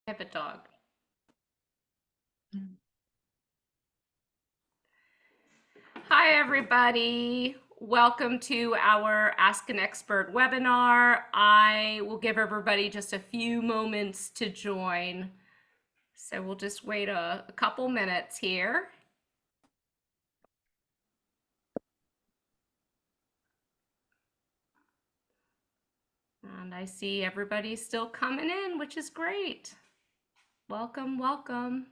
I have a dog. Hi, everybody. Welcome to our Ask an Expert webinar. I will give everybody just a few moments to join. So we'll just wait a couple minutes here. And I see everybody still coming in, which is great. Welcome, welcome.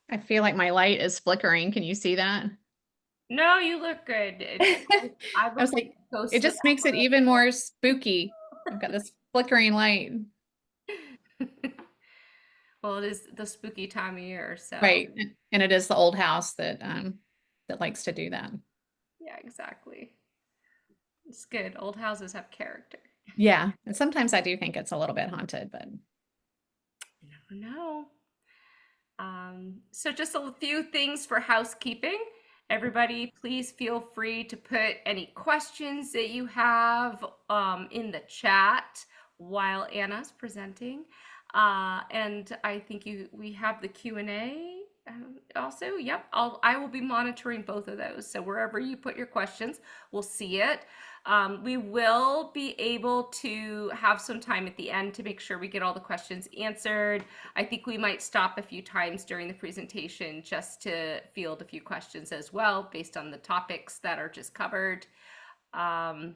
I feel like my light is flickering. Can you see that? No, you look good. I was like, it just makes it even more spooky. I've got this flickering light. Well, it is the spooky time of year, so. Right. And it is the old house that likes to do that. Yeah, exactly. It's good. Old houses have character. Yeah. And sometimes I do think it's a little bit haunted, but You never know. So just a few things for housekeeping. Everybody, please feel free to put any questions that you have in the chat while Anna's presenting. And I think we have the Q&A also. Yep, I will be monitoring both of those. So wherever you put your questions, we'll see it. We will be able to have some time at the end to make sure we get all the questions answered. I think we might stop a few times during the presentation just to field a few questions as well, based on the topics that are just covered. But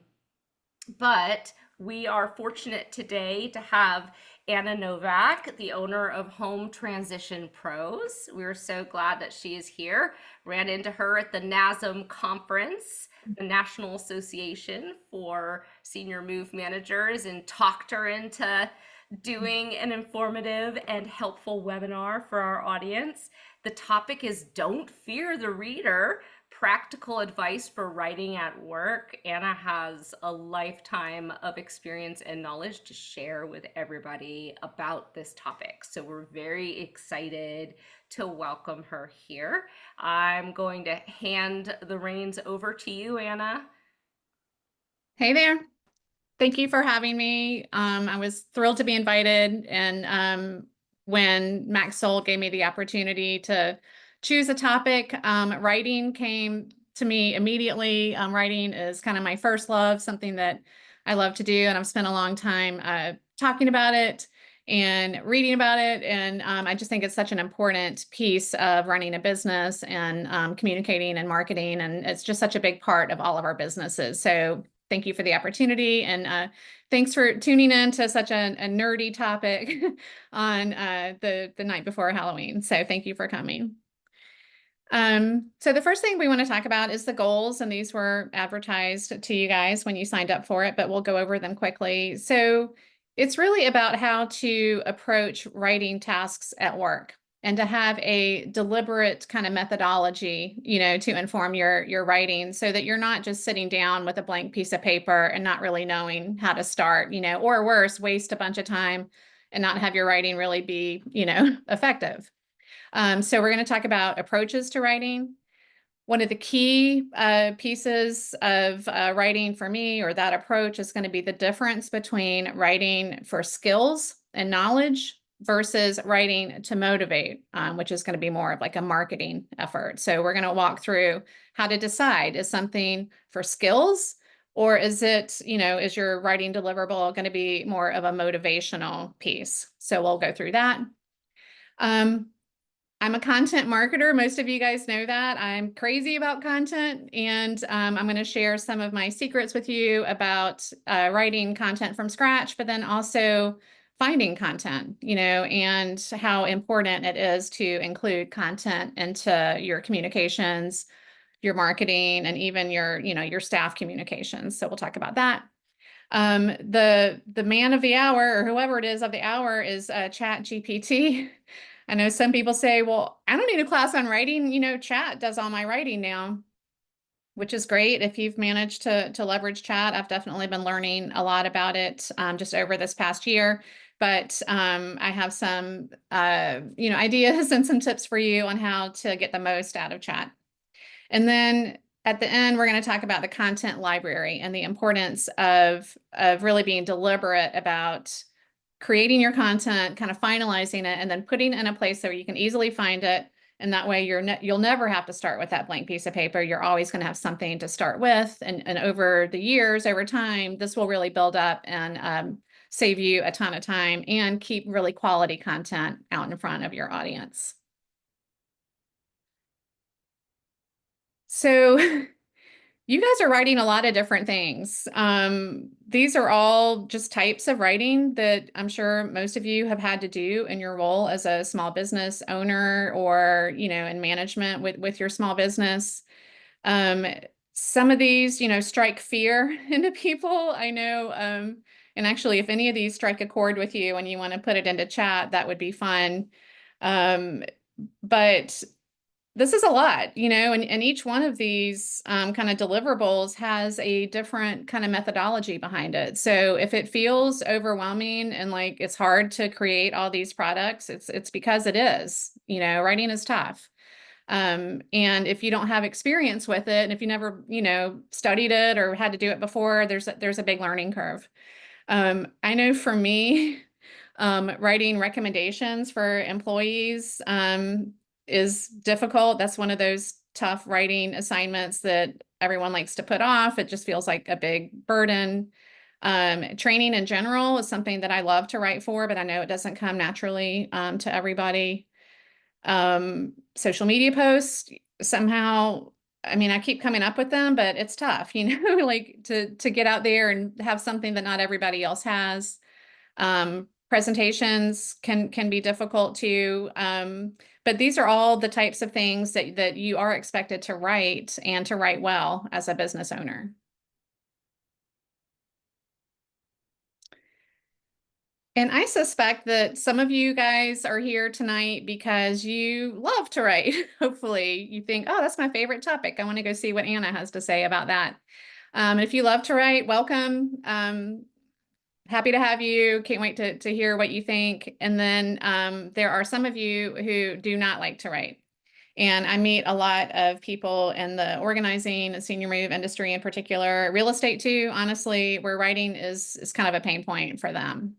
we are fortunate today to have Anna Novak, the owner of Home Transition Pros. We're so glad that she is here. Ran into her at the NASMM conference, the National Association for Senior Move Managers, and talked her into doing an informative and helpful webinar for our audience. The topic is Don't Fear the Reader, practical advice for writing at work. Anna has a lifetime of experience and knowledge to share with everybody about this topic. So we're very excited to welcome her here. I'm going to hand the reins over to you, Anna. hey there. Thank you for having me. I was thrilled to be invited. And when Max Soul gave me the opportunity to choose a topic, writing came to me immediately. Writing is kind of my first love, something that I love to do. And I've spent a long time talking about it and reading about it. And I just think it's such an important piece of running a business and communicating and marketing. And it's just such a big part of all of our businesses. So thank you for the opportunity, and thanks for tuning in to such a nerdy topic on the night before Halloween. So thank you for coming. So the first thing we want to talk about is the goals, and these were advertised to you guys when you signed up for it, but we'll go over them quickly. So it's really about how to approach writing tasks at work, and to have a deliberate kind of methodology, to inform your writing, so that you're not just sitting down with a blank piece of paper and not really knowing how to start, or worse, waste a bunch of time and not have your writing really be, effective. So we're going to talk about approaches to writing. One of the key pieces of writing for me, or that approach, is going to be the difference between writing for skills and knowledge versus writing to motivate, which is going to be more of like a marketing effort. So we're going to walk through how to decide, is something for skills, or is it, is your writing deliverable going to be more of a motivational piece? So we'll go through that. I'm a content marketer. Most of you guys know that. I'm crazy about content, and I'm going to share some of my secrets with you about writing content from scratch, but then also finding content, and how important it is to include content into your communications, your marketing, and even your staff communications. So we'll talk about that. The man of the hour, or whoever it is of the hour, is Chat GPT. I know some people say, well, I don't need a class on writing. Chat does all my writing now, which is great. If you've managed to leverage chat, I've definitely been learning a lot about it just over this past year. But I have some, ideas and some tips for you on how to get the most out of chat. And then at the end, we're going to talk about the content library and the importance of really being deliberate about creating your content, kind of finalizing it, and then putting it in a place so you can easily find it. And that way you'll never have to start with that blank piece of paper. You're always going to have something to start with. And over the years, over time, this will really build up and save you a ton of time and keep really quality content out in front of your audience. So you guys are writing a lot of different things. These are all just types of writing that I'm sure most of you have had to do in your role as a small business owner or, in management with your small business. Some of these, strike fear into people. I know, and actually, if any of these strike a chord with you and you want to put it into chat, that would be fun. But this is a lot, and each one of these kind of deliverables has a different kind of methodology behind it. So if it feels overwhelming and like it's hard to create all these products, it's because it is. Writing is tough. And if you don't have experience with it, and if you never, studied it or had to do it before, there's a big learning curve. I know for me, writing recommendations for employees is difficult. That's one of those tough writing assignments that everyone likes to put off. It just feels like a big burden. Training in general is something that I love to write for, but I know it doesn't come naturally to everybody. Social media posts, somehow, I mean, I keep coming up with them, but it's tough, like to get out there and have something that not everybody else has. Presentations can be difficult too. But these are all the types of things that you are expected to write and to write well as a business owner. And I suspect that some of you guys are here tonight because you love to write. Hopefully you think, oh, that's my favorite topic. I want to go see what Anna has to say about that. If you love to write, welcome. Happy to have you. Can't wait to hear what you think. And then there are some of you who do not like to write. And I meet a lot of people in the organizing and senior move industry in particular, real estate too, honestly, where writing is kind of a pain point for them.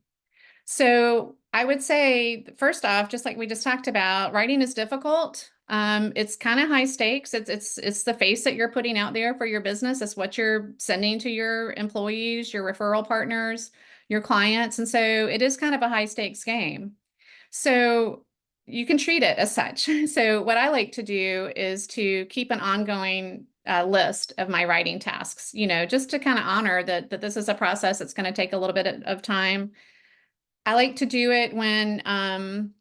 So I would say, first off, just like we just talked about, writing is difficult. It's kind of high stakes. It's the face that you're putting out there for your business. It's what you're sending to your employees, your referral partners, your clients. And so it is kind of a high stakes game. So you can treat it as such. So what I like to do is to keep an ongoing list of my writing tasks, just to kind of honor that this is a process that's going to take a little bit of time. I like to do it when I'm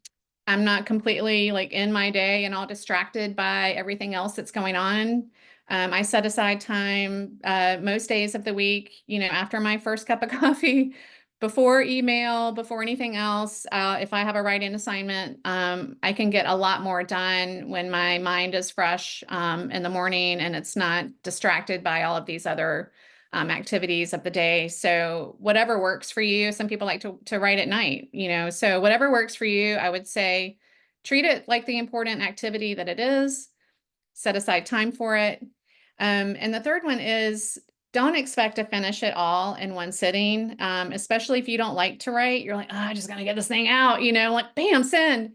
not completely like in my day and all distracted by everything else that's going on. I set aside time most days of the week, after my first cup of coffee, before email, before anything else. If I have a write-in assignment, I can get a lot more done when my mind is fresh in the morning and it's not distracted by all of these other activities of the day. So whatever works for you. Some people like to write at night, so whatever works for you, I would say treat it like the important activity that it is, set aside time for it. And the third one is don't expect to finish it all in one sitting, especially if you don't like to write. You're like, oh, I just got to get this thing out, like bam, send.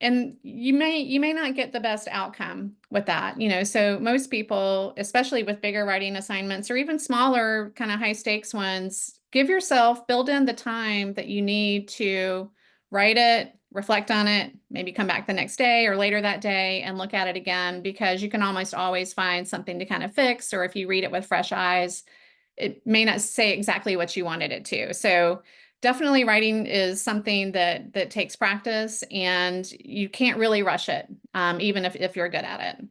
And you may not get the best outcome with that, so most people, especially with bigger writing assignments or even smaller kind of high stakes ones, build in the time that you need to write it, reflect on it, maybe come back the next day or later that day and look at it again, because you can almost always find something to kind of fix, or if you read it with fresh eyes, it may not say exactly what you wanted it to. So definitely writing is something that takes practice, and you can't really rush it, even if you're good at it.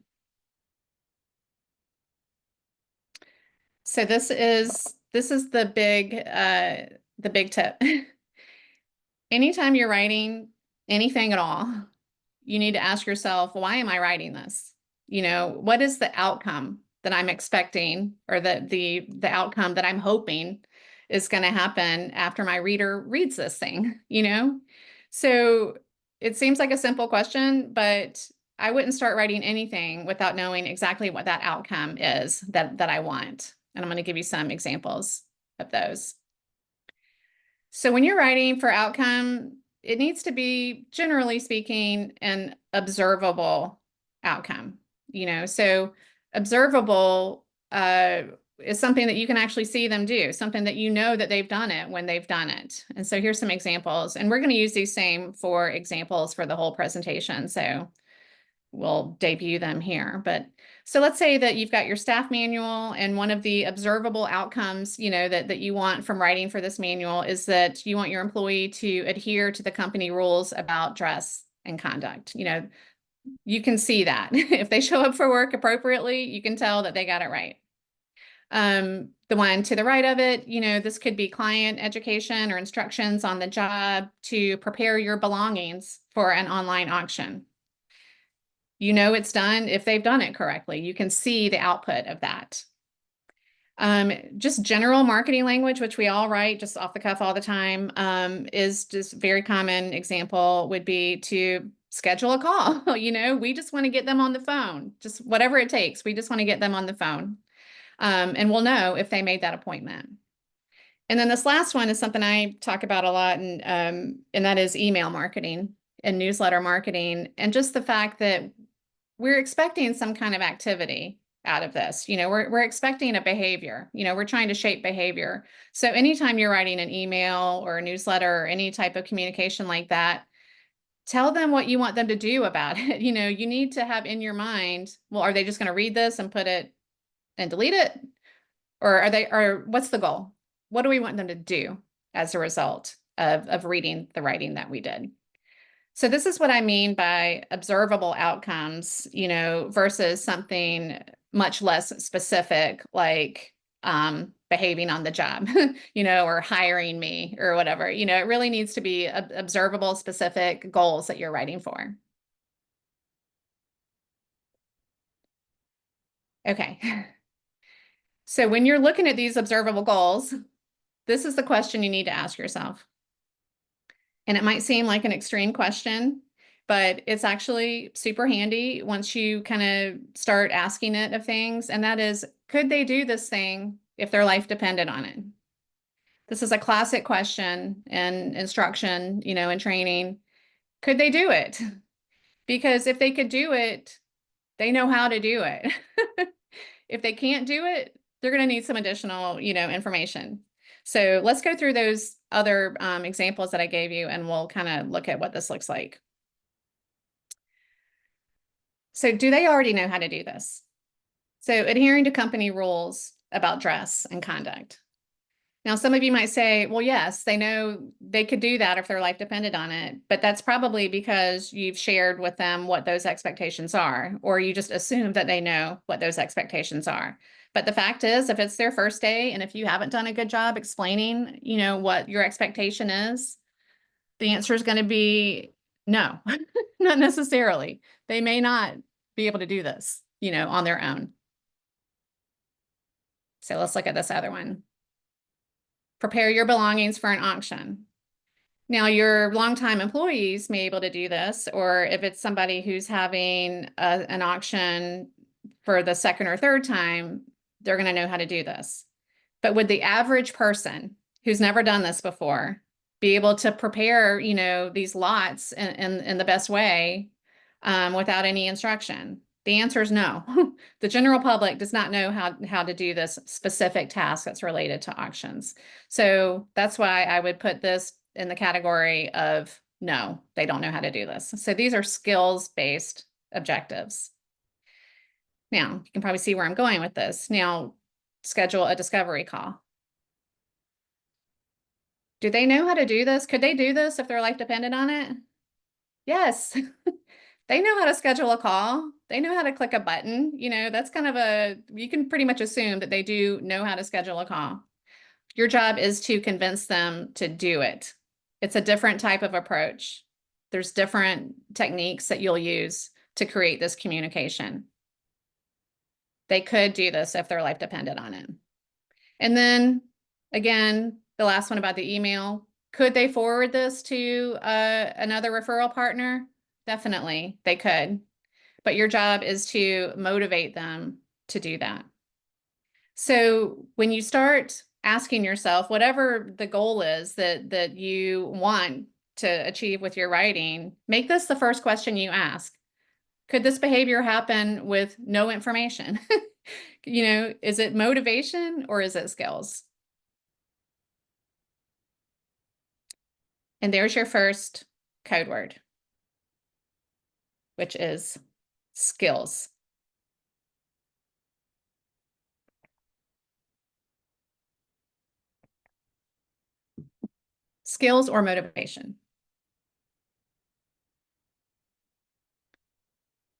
So this is the big tip. Anytime you're writing anything at all, you need to ask yourself, why am I writing this? What is the outcome that I'm expecting, or the outcome that I'm hoping is going to happen after my reader reads this thing, So it seems like a simple question, but I wouldn't start writing anything without knowing exactly what that outcome is that I want. And I'm going to give you some examples of those. So when you're writing for outcome, it needs to be, generally speaking, an observable outcome. So observable is something that you can actually see them do, something that you know that they've done it when they've done it. And so here's some examples, and we're going to use these same 4 examples for the whole presentation. So we'll debut them here. But so let's say that you've got your staff manual, and one of the observable outcomes, that you want from writing for this manual is that you want your employee to adhere to the company rules about dress and conduct. You can see that. If they show up for work appropriately, you can tell that they got it right. The one to the right of it, this could be client education or instructions on the job to prepare your belongings for an online auction. It's done if they've done it correctly. You can see the output of that. Just general marketing language, which we all write just off the cuff all the time, is just very common example would be to schedule a call. We just want to get them on the phone, just whatever it takes. We just want to get them on the phone. And we'll know if they made that appointment. And then this last one is something I talk about a lot, and that is email marketing and newsletter marketing, and just the fact that we're expecting some kind of activity out of this. We're expecting a behavior. We're trying to shape behavior. So anytime you're writing an email or a newsletter or any type of communication like that, tell them what you want them to do about it. You need to have in your mind, well, are they just going to read this and put it and delete it? Or what's the goal? What do we want them to do as a result of reading the writing that we did? So this is what I mean by observable outcomes, versus something much less specific, like behaving on the job, or hiring me or whatever. It really needs to be observable, specific goals that you're writing for. Okay. So when you're looking at these observable goals, this is the question you need to ask yourself. And it might seem like an extreme question, but it's actually super handy once you kind of start asking it of things. And that is, could they do this thing if their life depended on it? This is a classic question in instruction, in training. Could they do it? Because if they could do it, they know how to do it. If they can't do it, they're going to need some additional, information. So let's go through those other examples that I gave you, and we'll kind of look at what this looks like. So do they already know how to do this? So adhering to company rules about dress and conduct. Now, some of you might say, well, yes, they know they could do that if their life depended on it, but that's probably because you've shared with them what those expectations are, or you just assume that they know what those expectations are. But the fact is, if it's their first day, and if you haven't done a good job explaining, what your expectation is, the answer is going to be no, not necessarily. They may not be able to do this, on their own. So let's look at this other one. Prepare your belongings for an auction. Now, your longtime employees may be able to do this, or if it's somebody who's having an auction for the second or third time, they're going to know how to do this. But would the average person who's never done this before be able to prepare, these lots in the best way without any instruction? The answer is no. The general public does not know how to do this specific task that's related to auctions. So that's why I would put this in the category of no, they don't know how to do this. So these are skills-based objectives. Now, you can probably see where I'm going with this. Now, schedule a discovery call. Do they know how to do this? Could they do this if their life depended on it? Yes. They know how to schedule a call. They know how to click a button. That's kind of you can pretty much assume that they do know how to schedule a call. Your job is to convince them to do it. It's a different type of approach. There's different techniques that you'll use to create this communication. They could do this if their life depended on it. And then again, the last one about the email, could they forward this to another referral partner? Definitely, they could. but your job is to motivate them to do that. So when you start asking yourself, whatever the goal is that you want to achieve with your writing, make this the first question you ask. Could this behavior happen with no information? Is it motivation or is it skills? And there's your first code word, which is skills. Skills or motivation.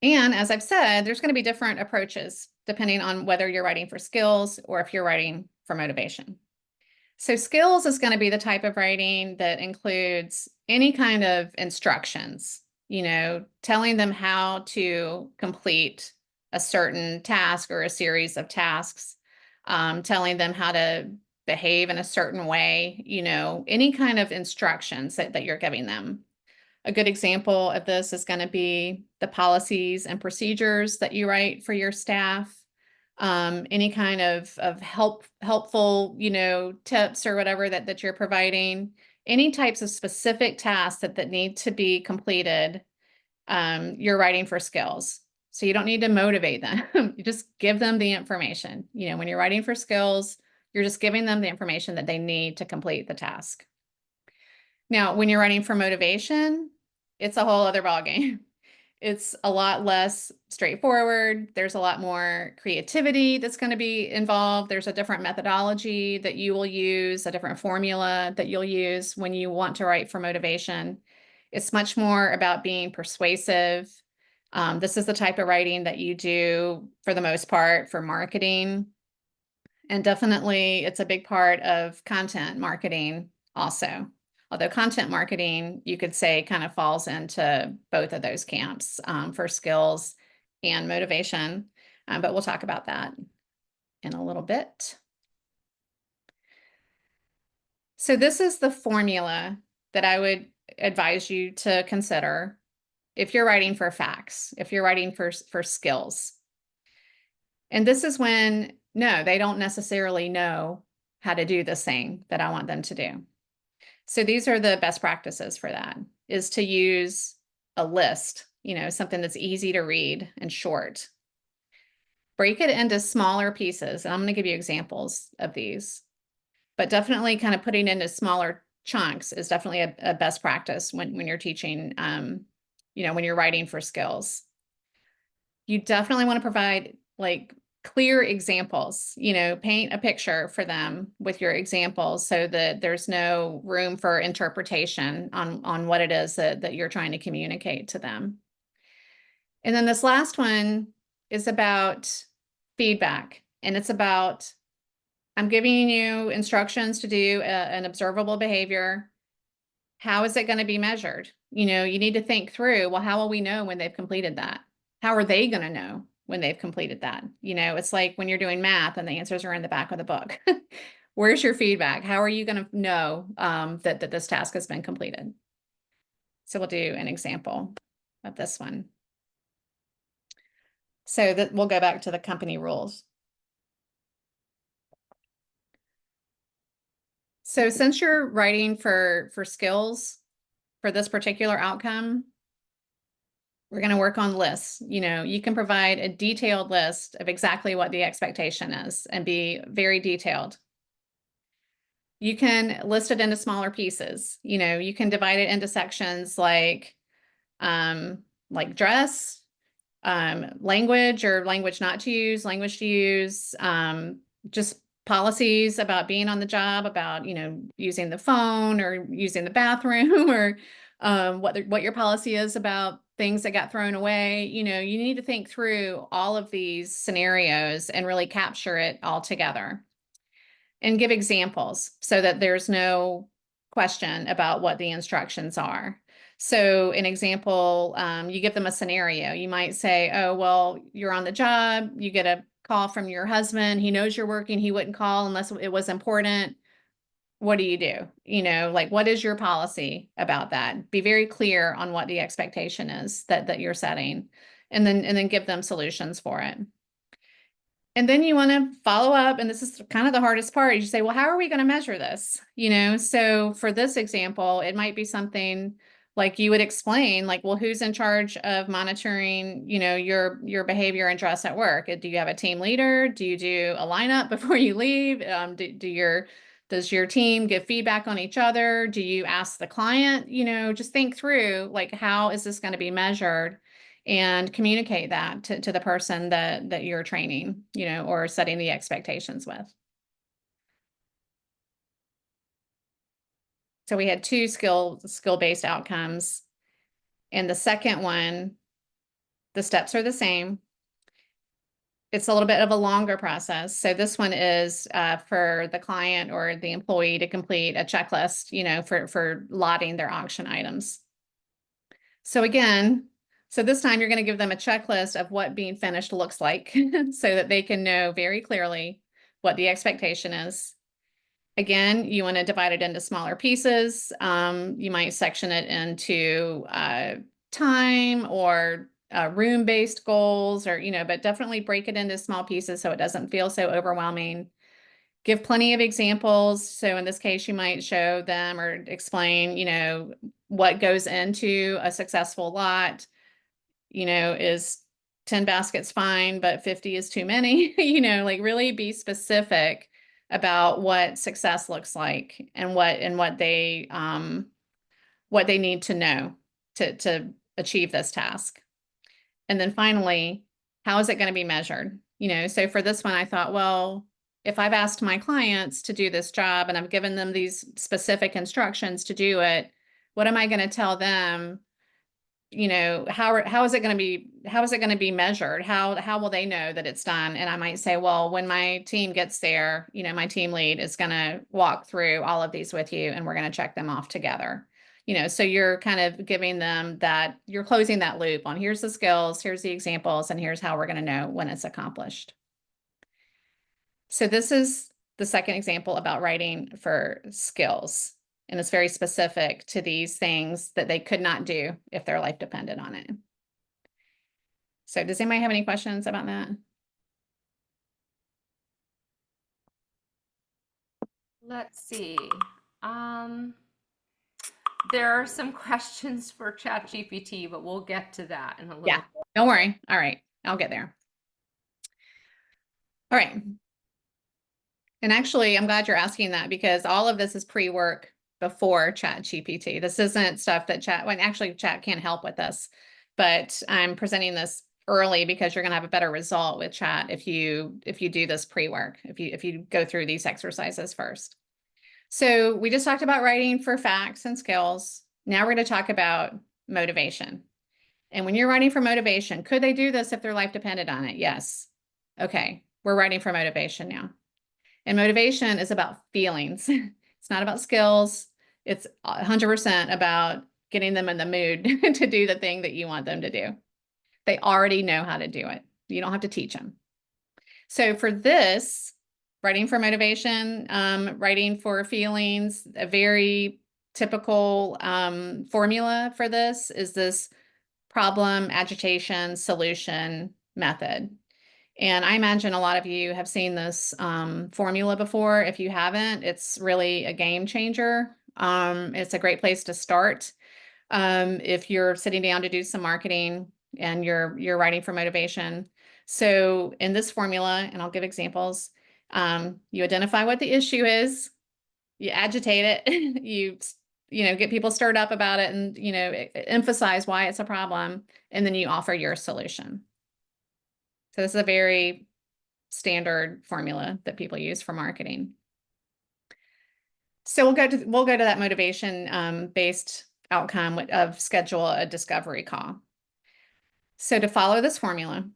And as I've said, there's going to be different approaches depending on whether you're writing for skills or if you're writing for motivation. So skills is going to be the type of writing that includes any kind of instructions, telling them how to complete a certain task or a series of tasks, telling them how to behave in a certain way, any kind of instructions that you're giving them. A good example of this is going to be the policies and procedures that you write for your staff. Any kind of helpful, tips or whatever that you're providing, any types of specific tasks that need to be completed, you're writing for skills. So you don't need to motivate them. You just give them the information. When you're writing for skills, you're just giving them the information that they need to complete the task. Now, when you're writing for motivation, it's a whole other ballgame. It's a lot less straightforward. There's a lot more creativity that's going to be involved. There's a different methodology that you will use, a different formula that you'll use when you want to write for motivation. It's much more about being persuasive. This is the type of writing that you do for the most part for marketing. And definitely it's a big part of content marketing also. Although content marketing, you could say, kind of falls into both of those camps for skills and motivation. But we'll talk about that in a little bit. So this is the formula that I would advise you to consider if you're writing for facts, if you're writing for skills. And this is when, no, they don't necessarily know how to do this thing that I want them to do. So these are the best practices for that, is to use a list, something that's easy to read and short. Break it into smaller pieces. And I'm going to give you examples of these, but definitely kind of putting into smaller chunks is definitely a best practice when you're teaching, when you're writing for skills. You definitely want to provide clear examples, paint a picture for them with your examples so that there's no room for interpretation on what it is that you're trying to communicate to them. And then this last one is about feedback. And it's about, I'm giving you instructions to do an observable behavior. How is it going to be measured? You need to think through, well, how will we know when they've completed that? How are they going to know when they've completed that? It's like when you're doing math and the answers are in the back of the book. Where's your feedback? How are you going to know that this task has been completed? So we'll do an example of this one. So that we'll go back to the company rules. So since you're writing for skills for this particular outcome, we're going to work on lists. You can provide a detailed list of exactly what the expectation is and be very detailed. You can list it into smaller pieces. You can divide it into sections like dress, language or language not to use, language to use, just policies about being on the job, about, using the phone or using the bathroom or what your policy is about things that got thrown away. You need to think through all of these scenarios and really capture it all together and give examples so that there's no question about what the instructions are. So an example, you give them a scenario. You might say, oh, well, you're on the job, you get a call from your husband, he knows you're working, he wouldn't call unless it was important. What do you do? What is your policy about that? Be very clear on what the expectation is that you're setting. and then give them solutions for it. And then you want to follow up, and this is kind of the hardest part. You say, well, how are we going to measure this? So for this example, it might be something like you would explain, like, well, who's in charge of monitoring, your behavior and dress at work? Do you have a team leader? Do you do a lineup before you leave? Does your team give feedback on each other? Do you ask the client? Just think through, like, how is this going to be measured? And communicate that to the person that you're training, or setting the expectations with. So we had two skill-based outcomes. And the second one, the steps are the same. It's a little bit of a longer process. So this one is for the client or the employee to complete a checklist, for lotting their auction items. So again, this time you're going to give them a checklist of what being finished looks like so that they can know very clearly what the expectation is. Again, you want to divide it into smaller pieces. You might section it into time or room-based goals, or, but definitely break it into small pieces so it doesn't feel so overwhelming. Give plenty of examples. So in this case, you might show them or explain, what goes into a successful lot. Is 10 baskets fine, but 50 is too many? Like, really be specific about what success looks like and what they need to know to achieve this task. And then finally, how is it going to be measured? So for this one, I thought, well, if I've asked my clients to do this job and I've given them these specific instructions to do it, what am I going to tell them? How is it going to be measured? How will they know that it's done? And I might say, well, when my team gets there, my team lead is going to walk through all of these with you and we're going to check them off together. So you're kind of giving them that, you're closing that loop on, here's the skills, here's the examples, and here's how we're going to know when it's accomplished. So this is the second example about writing for skills. And it's very specific to these things that they could not do if their life depended on it. So does anybody have any questions about that? Let's see. There are some questions for ChatGPT, but we'll get to that in a little bit. Don't worry. All right, I'll get there. All right. And actually, I'm glad you're asking that, because all of this is pre-work before ChatGPT. This isn't stuff that actually Chat can't help with this, but I'm presenting this early because you're going to have a better result with Chat if you do this pre-work, if you go through these exercises first. So we just talked about writing for facts and skills. Now we're going to talk about motivation. And when you're writing for motivation, could they do this if their life depended on it? Yes. Okay, we're writing for motivation now. And motivation is about feelings. It's not about skills. It's 100% about getting them in the mood to do the thing that you want them to do. They already know how to do it. You don't have to teach them. So for this, writing for motivation, writing for feelings, a very typical formula for this is this problem, agitation, solution method. And I imagine a lot of you have seen this formula before. If you haven't, it's really a game changer. It's a great place to start. If you're sitting down to do some marketing and you're writing for motivation. So in this formula, and I'll give examples, you identify what the issue is, you agitate it, you get people stirred up about it, and emphasize why it's a problem, and then you offer your solution. So this is a very standard formula that people use for marketing. So we'll go to that motivation based outcome of schedule a discovery call. So to follow this formula,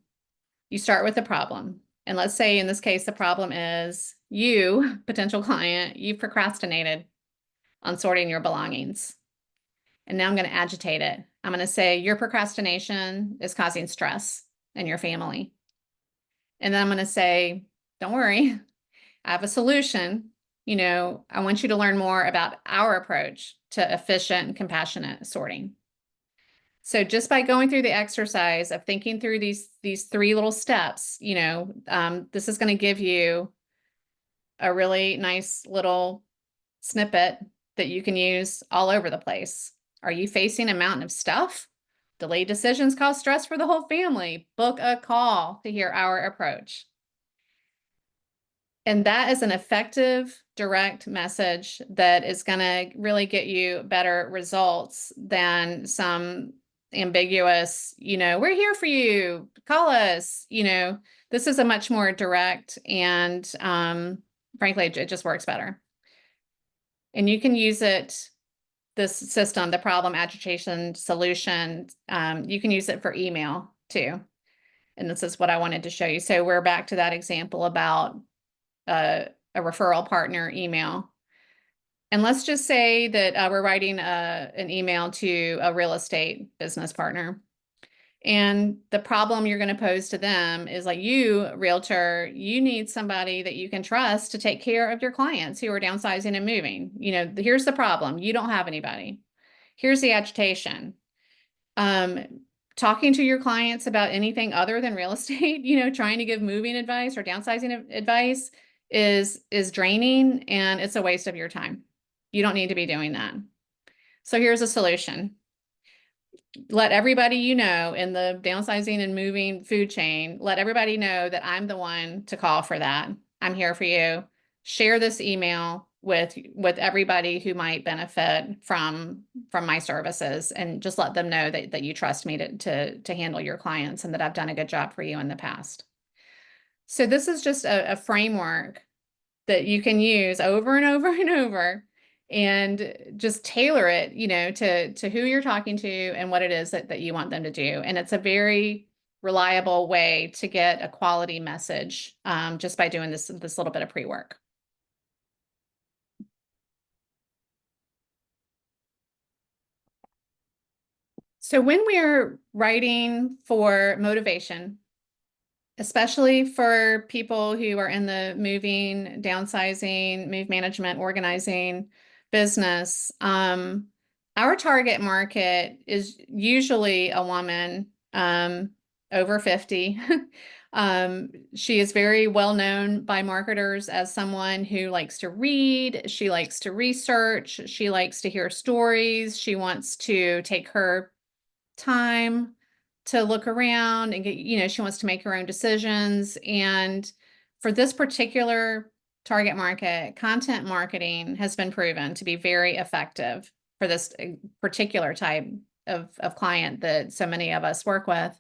you start with the problem. And let's say in this case, the problem is you, potential client, you've procrastinated on sorting your belongings. And now I'm going to agitate it. I'm going to say your procrastination is causing stress in your family. And then I'm going to say, don't worry, I have a solution. I want you to learn more about our approach to efficient and compassionate sorting. So just by going through the exercise of thinking through these three little steps, this is going to give you a really nice little snippet that you can use all over the place. Are you facing a mountain of stuff? Delayed decisions cause stress for the whole family. Book a call to hear our approach. And that is an effective, direct message that is going to really get you better results than some ambiguous, we're here for you, call us, this is a much more direct and frankly, it just works better. And you can use it, this system, the problem, agitation, solution, you can use it for email too. And this is what I wanted to show you. So we're back to that example about a referral partner email. And let's just say that we're writing an email to a real estate business partner. And the problem you're going to pose to them is like, you, realtor, you need somebody that you can trust to take care of your clients who are downsizing and moving. Here's the problem. You don't have anybody. Here's the agitation. Talking to your clients about anything other than real estate, trying to give moving advice or downsizing advice is draining, and it's a waste of your time. You don't need to be doing that. So here's a solution. Let everybody in the downsizing and moving food chain, let everybody know that I'm the one to call for that. I'm here for you. Share this email with everybody who might benefit from my services, and just let them know that you trust me to handle your clients and that I've done a good job for you in the past. So this is just a framework that you can use over and over and over, and just tailor it, to who you're talking to and what it is that you want them to do. And it's a very reliable way to get a quality message, just by doing this little bit of pre-work. So when we're writing for motivation, especially for people who are in the moving, downsizing, move management, organizing business, our target market is usually a woman over 50. She is very well known by marketers as someone who likes to read, she likes to research, she likes to hear stories, she wants to take her time to look around and get, she wants to make her own decisions. And for this particular target market, content marketing has been proven to be very effective for this particular type of client that so many of us work with.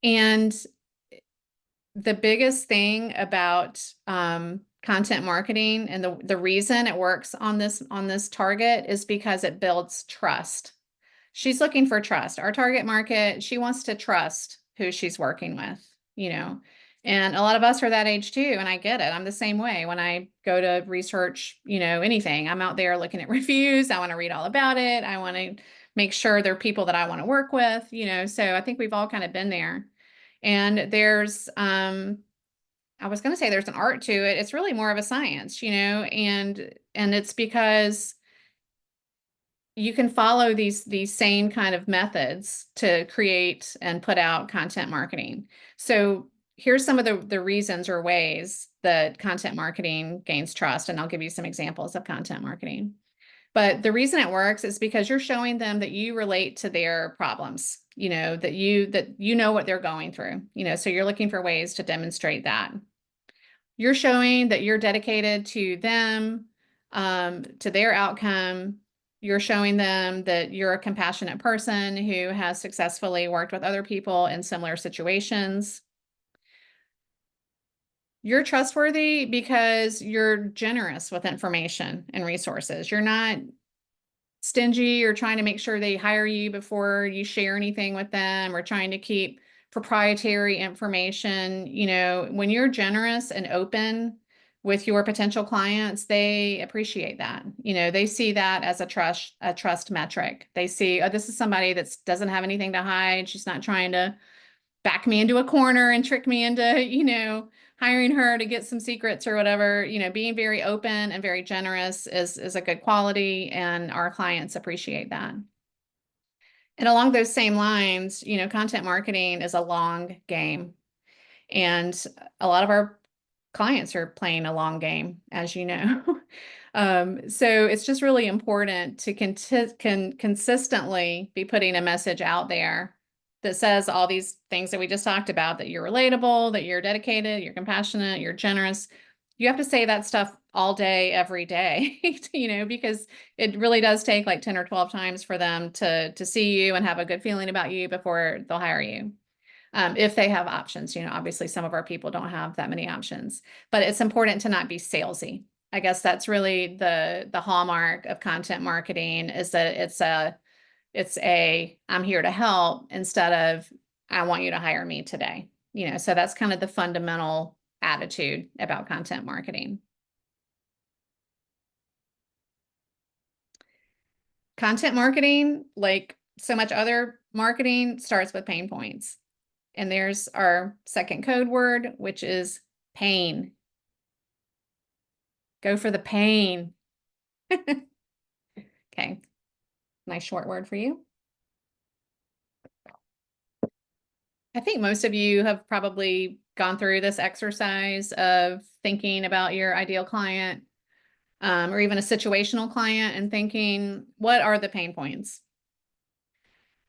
And the biggest thing about content marketing, and the reason it works on this target, is because it builds trust. She's looking for trust. Our target market, she wants to trust who she's working with, and a lot of us are that age too. And I get it. I'm the same way. When I go to research, anything, I'm out there looking at reviews. I want to read all about it. I want to make sure they're people that I want to work with, so I think we've all kind of been there. And there's, I was going to say there's an art to it. It's really more of a science, and it's because you can follow these same kind of methods to create and put out content marketing. So here's some of the reasons or ways that content marketing gains trust, and I'll give you some examples of content marketing. But the reason it works is because you're showing them that you relate to their problems, that you know what they're going through, so you're looking for ways to demonstrate that. You're showing that you're dedicated to them, to their outcome. You're showing them that you're a compassionate person who has successfully worked with other people in similar situations. You're trustworthy because you're generous with information and resources. You're not stingy or trying to make sure they hire you before you share anything with them, or trying to keep proprietary information. When you're generous and open with your potential clients, they appreciate that. They see that as a trust metric. They see, oh, this is somebody that doesn't have anything to hide. She's not trying to back me into a corner and trick me into, hiring her to get some secrets or whatever. Being very open and very generous is a good quality, and our clients appreciate that. And along those same lines, content marketing is a long game. And a lot of our clients are playing a long game, as you know. So it's just really important to consistently be putting a message out there that says all these things that we just talked about, that you're relatable, that you're dedicated, you're compassionate, you're generous. You have to say that stuff all day, every day, because it really does take like 10 or 12 times for them to see you and have a good feeling about you before they'll hire you. If they have options, obviously some of our people don't have that many options, but it's important to not be salesy. I guess that's really the hallmark of content marketing, is that it's a I'm here to help instead of I want you to hire me today. So that's kind of the fundamental attitude about content marketing. Content marketing, like so much other marketing, starts with pain points. And there's our second code word, which is pain. Go for the pain. Okay, nice short word for you. I think most of you have probably gone through this exercise of thinking about your ideal client, or even a situational client, and thinking, what are the pain points?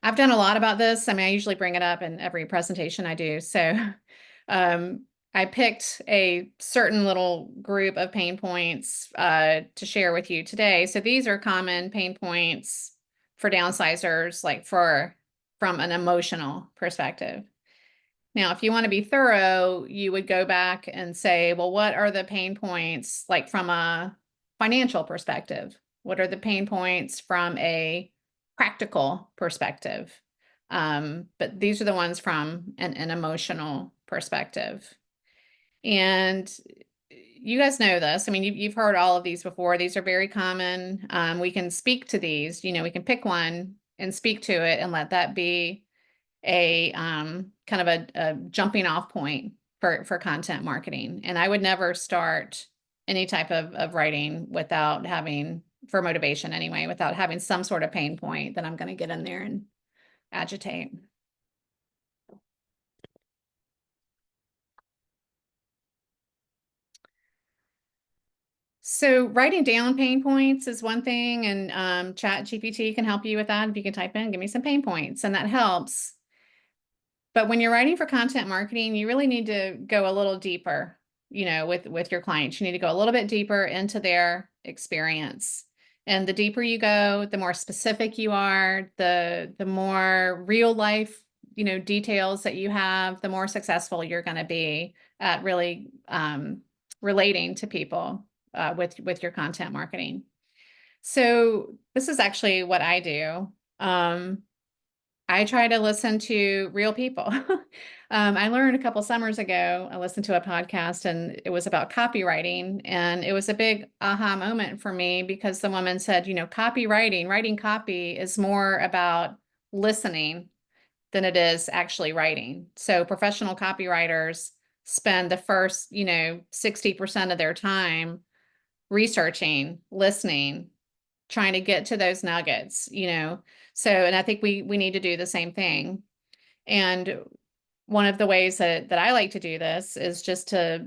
I've done a lot about this. I mean, I usually bring it up in every presentation I do. So um, I picked a certain little group of pain points to share with you today. So these are common pain points for downsizers, like from an emotional perspective. Now, if you want to be thorough, you would go back and say, well, what are the pain points like from a financial perspective? What are the pain points from a practical perspective? But these are the ones from an emotional perspective. And you guys know this. I mean, you've heard all of these before. These are very common. We can speak to these, we can pick one and speak to it and let that be a kind of a jumping off point for content marketing. And I would never start any type of writing without having, for motivation anyway, without having some sort of pain point that I'm going to get in there and agitate. So writing down pain points is one thing, and Chat GPT can help you with that. If you can type in, give me some pain points, and that helps. But when you're writing for content marketing, you really need to go a little deeper, with your clients. You need to go a little bit deeper into their experience. And the deeper you go, the more specific you are, the more real life, details that you have, the more successful you're going to be at really relating to people with your content marketing. So this is actually what I do. I try to listen to real people. I learned a couple summers ago, I listened to a podcast and it was about copywriting. And it was a big aha moment for me because the woman said, writing copy is more about listening than it is actually writing. So professional copywriters spend the first, 60% of their time researching, listening, trying to get to those nuggets, So, and I think we need to do the same thing. And one of the ways that I like to do this is just to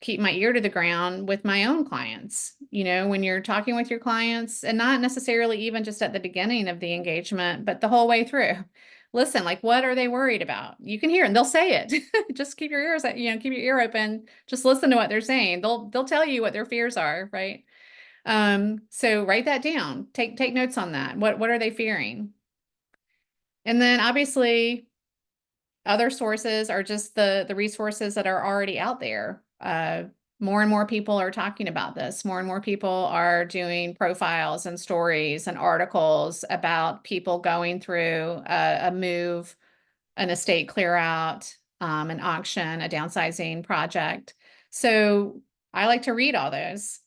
keep my ear to the ground with my own clients. When you're talking with your clients, and not necessarily even just at the beginning of the engagement, but the whole way through. Listen, like, what are they worried about? You can hear, and they'll say it. Just keep your ears, keep your ear open. Just listen to what they're saying. They'll tell you what their fears are, right? So write that down. Take notes on that. What are they fearing? And then obviously other sources are just the resources that are already out there. More and more people are talking about this. More and more people are doing profiles and stories and articles about people going through a move, an estate clear out, an auction, a downsizing project. So I like to read all those.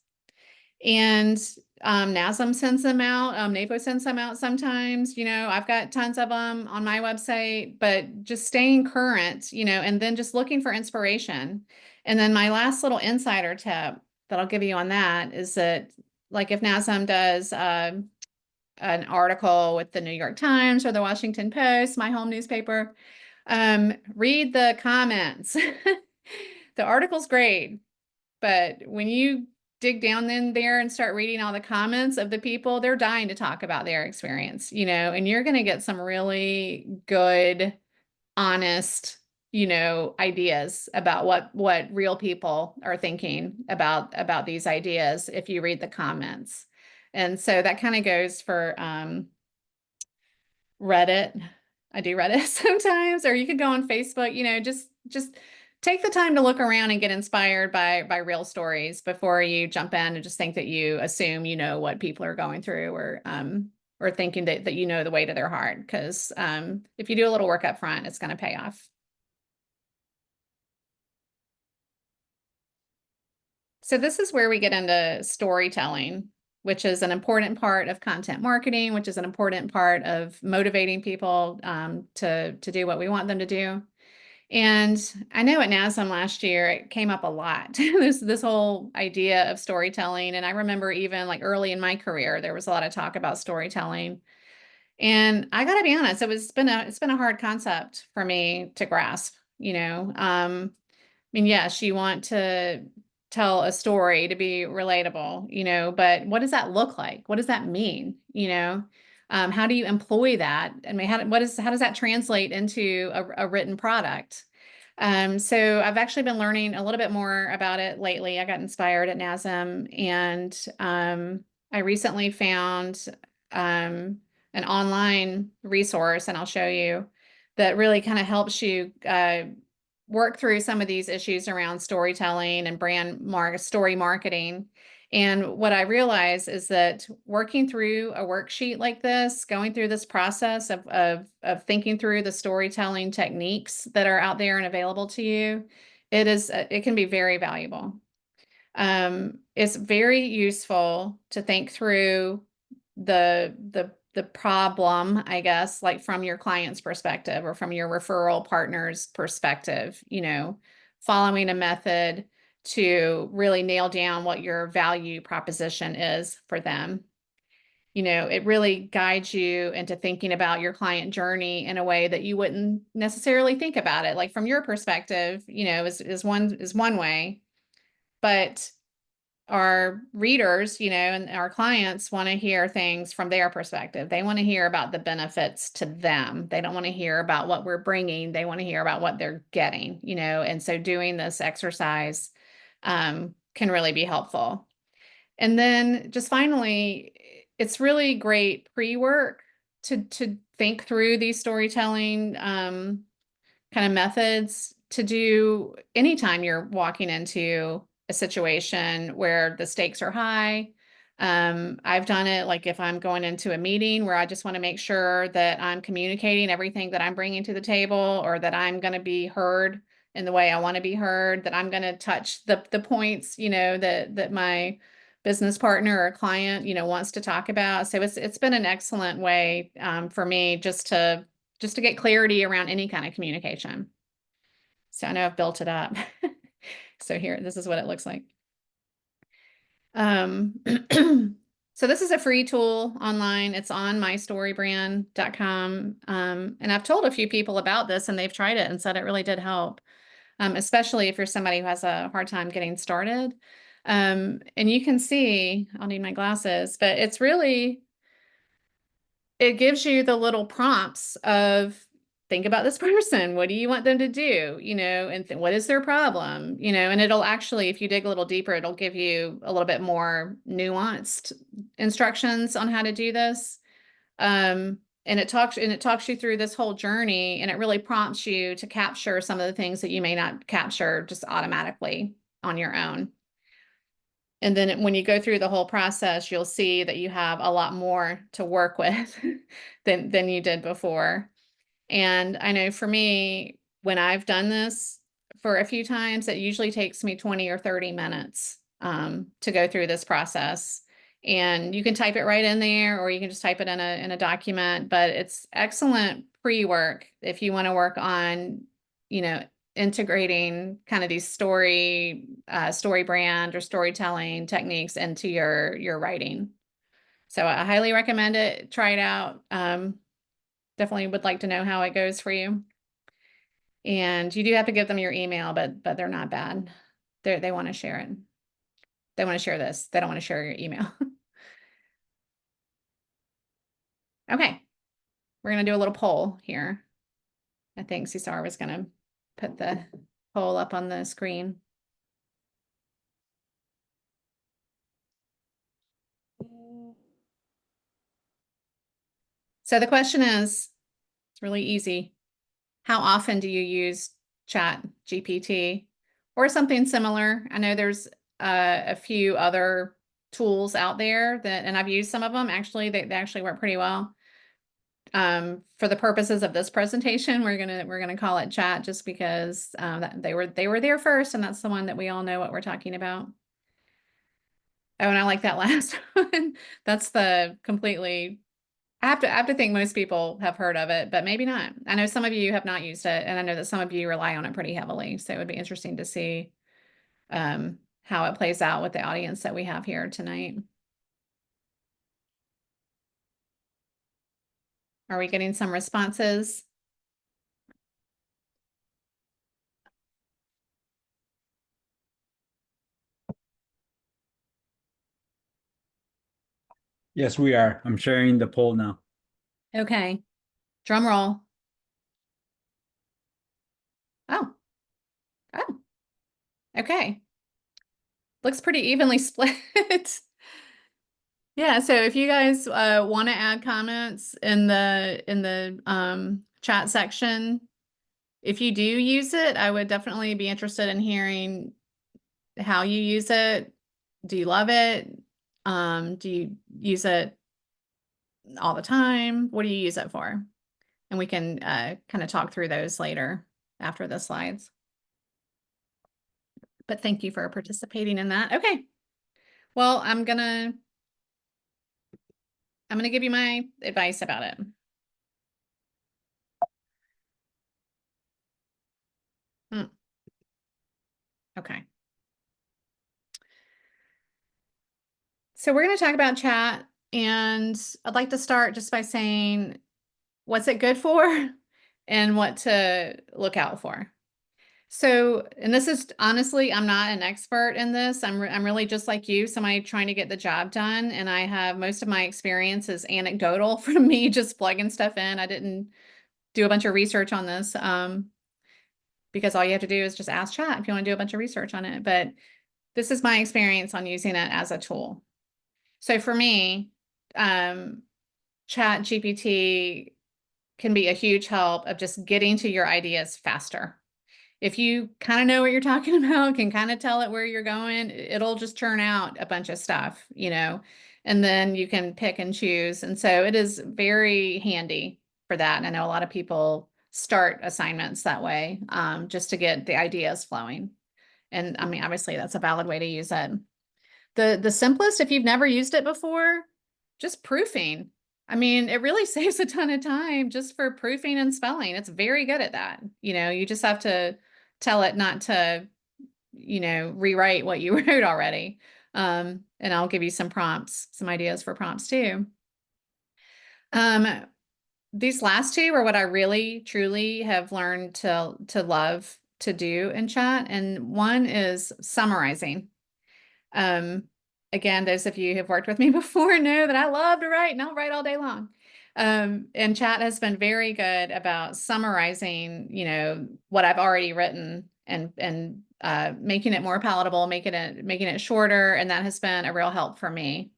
And NASM sends them out. NAPO sends them out sometimes. I've got tons of them on my website, but just staying current, and then just looking for inspiration. And then my last little insider tip that I'll give you on that is that, like, if NASM does an article with the New York Times or the Washington Post, my home newspaper, read the comments. The article's great, but when you dig down in there and start reading all the comments of the people, they're dying to talk about their experience, and you're going to get some really good, honest, ideas about what real people are thinking about these ideas if you read the comments. And so that kind of goes for Reddit. I do Reddit sometimes, or you could go on Facebook, just take the time to look around and get inspired by real stories before you jump in and just think that you assume you know what people are going through, or thinking that you know the way to their heart. Because if you do a little work up front, it's going to pay off. So this is where we get into storytelling, which is an important part of content marketing, which is an important part of motivating people to do what we want them to do. And I know at NASM last year, it came up a lot, this whole idea of storytelling. And I remember even like early in my career, there was a lot of talk about storytelling. And I got to be honest, it's been a hard concept for me to grasp, I mean, yes, you want to tell a story to be relatable, but what does that look like? What does that mean? How do you employ that? I mean, how does that translate into a written product? So I've actually been learning a little bit more about it lately. I got inspired at NASM, and I recently found an online resource, and I'll show you, that really kind of helps you work through some of these issues around storytelling and story marketing. And what I realize is that working through a worksheet like this, going through this process of thinking through the storytelling techniques that are out there and available to you, it can be very valuable. It's very useful to think through the problem, I guess, like from your client's perspective or from your referral partner's perspective, following a method to really nail down what your value proposition is for them. It really guides you into thinking about your client journey in a way that you wouldn't necessarily think about it. Like from your perspective, is one way, but our readers, and our clients want to hear things from their perspective. They want to hear about the benefits to them. They don't want to hear about what we're bringing. They want to hear about what they're getting, and so doing this exercise can really be helpful. And then just finally, it's really great pre-work to think through these storytelling kind of methods to do anytime you're walking into a situation where the stakes are high. I've done it like if I'm going into a meeting where I just want to make sure that I'm communicating everything that I'm bringing to the table, or that I'm going to be heard in the way I want to be heard, that I'm going to touch the points, that my business partner or client, wants to talk about. So it's been an excellent way for me just to get clarity around any kind of communication. So I know I've built it up. So here, this is what it looks like. So this is a free tool online. It's on mystorybrand.com. And I've told a few people about this, and they've tried it and said it really did help, especially if you're somebody who has a hard time getting started. And you can see, I'll need my glasses, but it gives you the little prompts of, think about this person. What do you want them to do? And what is their problem? And it'll actually, if you dig a little deeper, it'll give you a little bit more nuanced instructions on how to do this. And it talks you through this whole journey, and it really prompts you to capture some of the things that you may not capture just automatically on your own. And then when you go through the whole process, you'll see that you have a lot more to work with than you did before. And I know for me, when I've done this for a few times, it usually takes me 20 or 30 minutes to go through this process. And you can type it right in there, or you can just type it in a document, but it's excellent pre-work if you want to work on, integrating kind of these story brand or storytelling techniques into your writing. So I highly recommend it. Try it out. Definitely would like to know how it goes for you. And you do have to give them your email, but they're not bad. They want to share it. They want to share this. They don't want to share your email. Okay, we're gonna do a little poll here. I think Cesar was gonna put the poll up on the screen. So the question is, it's really easy. How often do you use Chat GPT or something similar? I know there's a few other tools out there that, and I've used some of them. Actually, they actually work pretty well. For the purposes of this presentation, we're gonna call it Chat just because they were there first, and that's the one that we all know what we're talking about. Oh, and I like that last one. That's the completely. I have to think most people have heard of it, but maybe not. I know some of you have not used it, and I know that some of you rely on it pretty heavily. So it would be interesting to see how it plays out with the audience that we have here tonight. Are we getting some responses? Yes, we are. I'm sharing the poll now. Okay. Drum roll. Oh, oh, okay. Looks pretty evenly split. Yeah, so if you guys want to add comments in the chat section, if you do use it, I would definitely be interested in hearing how you use it. Do you love it? Do you use it all the time? What do you use it for? And we can kind of talk through those later after the slides. But thank you for participating in that. Okay. Well, I'm gonna give you my advice about it. Okay. So we're going to talk about chat, and I'd like to start just by saying what's it good for and what to look out for. So, and this is honestly, I'm not an expert in this. I'm really just like you, somebody trying to get the job done, and I have most of my experience is anecdotal from me just plugging stuff in. I didn't do a bunch of research on this because all you have to do is just ask chat if you want to do a bunch of research on it. But this is my experience on using it as a tool. So for me, Chat GPT can be a huge help of just getting to your ideas faster. If you kind of know what you're talking about, can kind of tell it where you're going, it'll just churn out a bunch of stuff, and then you can pick and choose. And so it is very handy for that. And I know a lot of people start assignments that way, just to get the ideas flowing. And I mean, obviously that's a valid way to use it. The simplest, if you've never used it before, just proofing. I mean, it really saves a ton of time just for proofing and spelling. It's very good at that. You just have to tell it not to, rewrite what you wrote already. And I'll give you some prompts, some ideas for prompts too. These last two are what I really, truly have learned to love to do in chat. And one is summarizing. Um, Again, those of you who have worked with me before know that I love to write and I'll write all day long. And chat has been very good about summarizing, what I've already written and making it more palatable, making it shorter. And that has been a real help for me,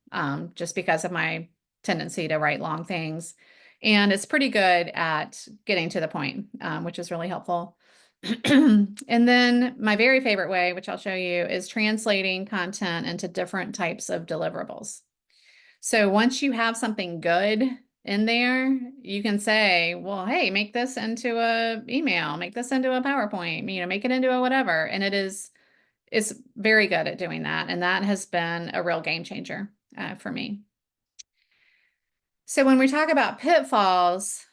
just because of my tendency to write long things. And it's pretty good at getting to the point, which is really helpful. And then my very favorite way, which I'll show you, is translating content into different types of deliverables. So once you have something good in there, you can say, well, hey, make this into a email, make this into a PowerPoint, make it into a whatever. And it's very good at doing that. And that has been a real game changer for me. So when we talk about pitfalls,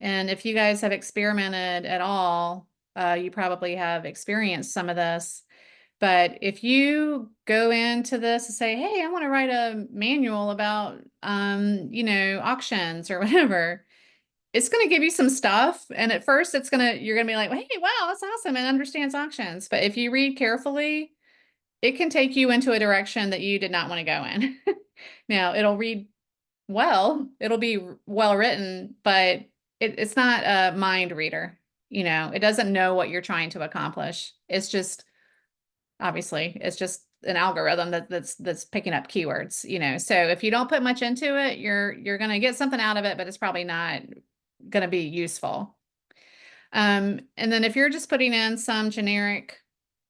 and if you guys have experimented at all, you probably have experienced some of this. But if you go into this and say, hey, I want to write a manual about, auctions or whatever, it's going to give you some stuff. And at first you're going to be like, hey, wow, that's awesome. And understands auctions. But if you read carefully, it can take you into a direction that you did not want to go in. Now, it'll read well, it'll be well written, but it's not a mind reader. It doesn't know what you're trying to accomplish. It's just, obviously, it's just an algorithm that's picking up keywords. So if you don't put much into it, you're going to get something out of it, but it's probably not going to be useful. And then if you're just putting in some generic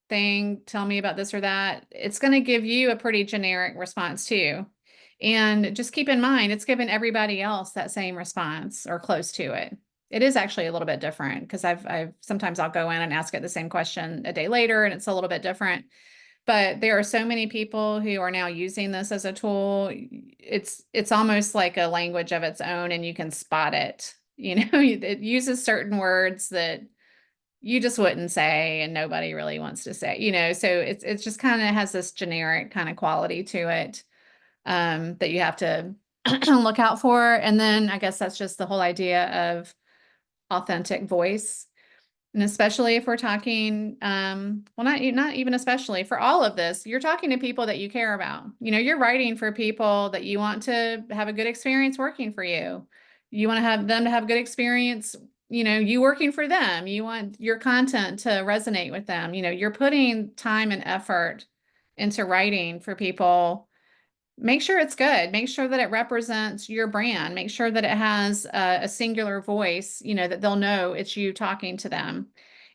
thing, tell me about this or that, it's going to give you a pretty generic response too. And just keep in mind, it's given everybody else that same response or close to it. It is actually a little bit different because I've sometimes I'll go in and ask it the same question a day later and it's a little bit different. But there are so many people who are now using this as a tool. It's almost like a language of its own, and you can spot it. It uses certain words that you just wouldn't say and nobody really wants to say, so it's just kind of has this generic kind of quality to it that you have to look out for. And then I guess that's just the whole idea of authentic voice. And especially if we're talking, not even especially for all of this, you're talking to people that you care about. You're writing for people that you want to have a good experience working for you. You want to have them to have good experience, you working for them. You want your content to resonate with them. You're putting time and effort into writing for people. Make sure it's good. Make sure that it represents your brand. Make sure that it has a singular voice, that they'll know it's you talking to them.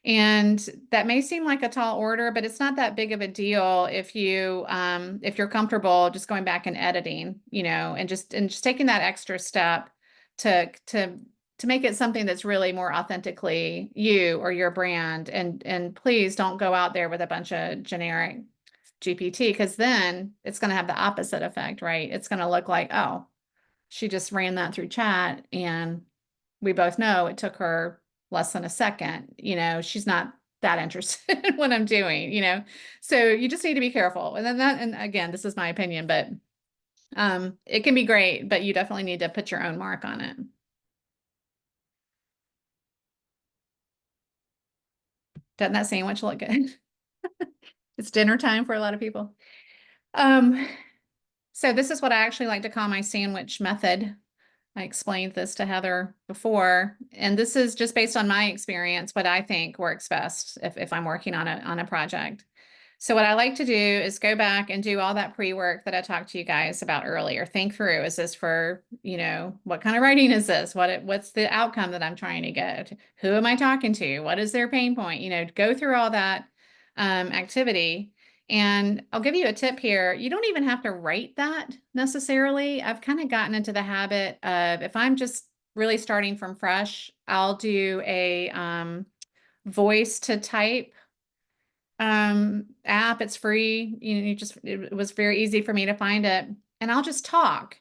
And that may seem like a tall order, but it's not that big of a deal if you're comfortable just going back and editing, and just taking that extra step to make it something that's really more authentically you or your brand. And please don't go out there with a bunch of generic GPT, because then it's going to have the opposite effect, right? It's going to look like, oh, she just ran that through chat and we both know it took her less than a second. She's not that interested in what I'm doing. So you just need to be careful. And again, this is my opinion, but it can be great, but you definitely need to put your own mark on it. Doesn't that sandwich look good? It's dinner time for a lot of people. So this is what I actually like to call my sandwich method. I explained this to Heather before, and this is just based on my experience, what I think works best if I'm working on a project. So what I like to do is go back and do all that pre-work that I talked to you guys about earlier. Think through, is this for, what kind of writing is this? What's the outcome that I'm trying to get? Who am I talking to? What is their pain point? Go through all that activity. And I'll give you a tip here. You don't even have to write that necessarily. I've kind of gotten into the habit of, if I'm just really starting from fresh, I'll do a voice to type app. It's free. It was very easy for me to find it, and I'll just talk.